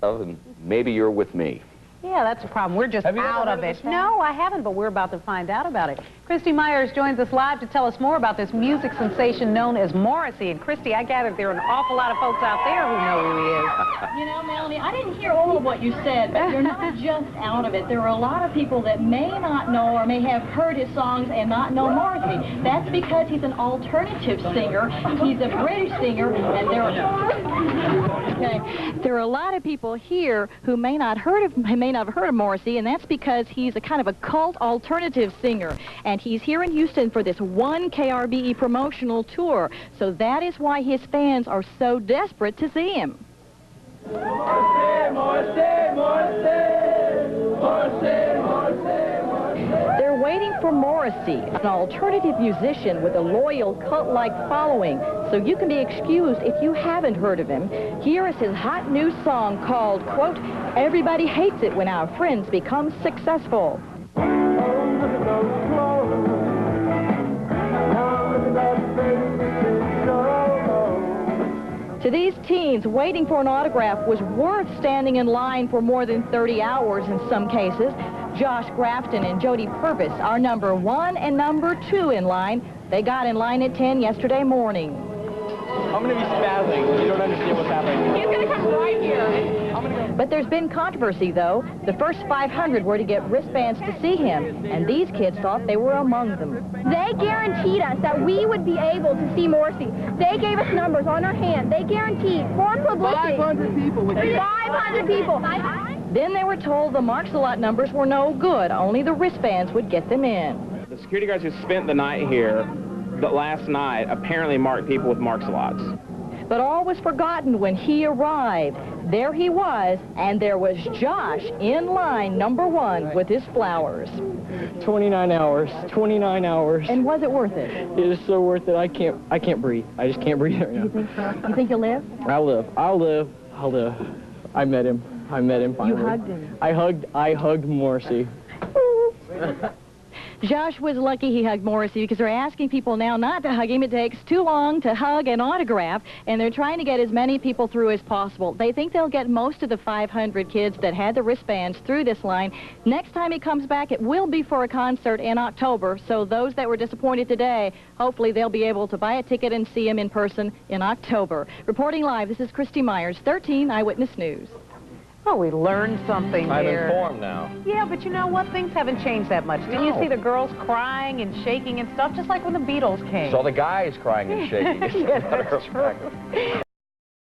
of, and maybe you're with me. Yeah, that's a problem. We're just out of it. No, I haven't, but we're about to find out about it. Christy Myers joins us live to tell us more about this music sensation known as Morrissey. And Christy, I gather there are an awful lot of folks out there who know who he is. You know, Melanie, I didn't hear all of what you said, but you're not just out of it. There are a lot of people that may not know or may have heard his songs and not know Morrissey. That's because he's an alternative singer. He's a British singer, and there are a lot of people here who may not have heard of Morrissey, and that's because he's a kind of a cult alternative singer, and he's here in Houston for this one KRBE promotional tour. So that is why his fans are so desperate to see him. Morrissey, Morrissey, Morrissey, Morrissey, Morrissey. They're waiting for Morrissey, an alternative musician with a loyal cult-like following, so you can be excused if you haven't heard of him. Here is his hot new song called, quote, "Everybody Hates It When Our Friends Become Successful." To these teens, waiting for an autograph was worth standing in line for more than 30 hours in some cases. Josh Grafton and Jody Purvis are number 1 and number 2 in line. They got in line at 10 yesterday morning. I'm going to be spazzing. You don't understand what's happening. He's going to come right here. But there's been controversy, though. The first 500 were to get wristbands to see him, and these kids thought they were among them. They guaranteed us that we would be able to see Morrissey. They gave us numbers on our hand. They guaranteed for publicity. 500 people. 500 people. Then they were told the Marks-a-Lot numbers were no good. Only the wristbands would get them in. The security guards who spent the night here, last night, apparently marked people with Marks-a-Lots. But all was forgotten when he arrived. There he was, and there was Josh in line, number 1, with his flowers. 29 hours. 29 hours. And was it worth it? It is so worth it. I can't breathe. I just can't breathe right now. You think so? You think you'll live? I'll live. I met him finally. You hugged him. I hugged Morrissey. Josh was lucky he hugged Morrissey because they're asking people now not to hug him. It takes too long to hug an autograph, and they're trying to get as many people through as possible. They think they'll get most of the 500 kids that had the wristbands through this line. Next time he comes back, it will be for a concert in October, so those that were disappointed today, hopefully they'll be able to buy a ticket and see him in person in October. Reporting live, this is Christy Myers, 13 Eyewitness News. Oh, we learned something I'm here. informed now. Yeah, but you know what? Things haven't changed that much. Didn't you see the girls crying and shaking and stuff, just like when the Beatles came? Saw the guys crying and shaking. Yeah, that's true.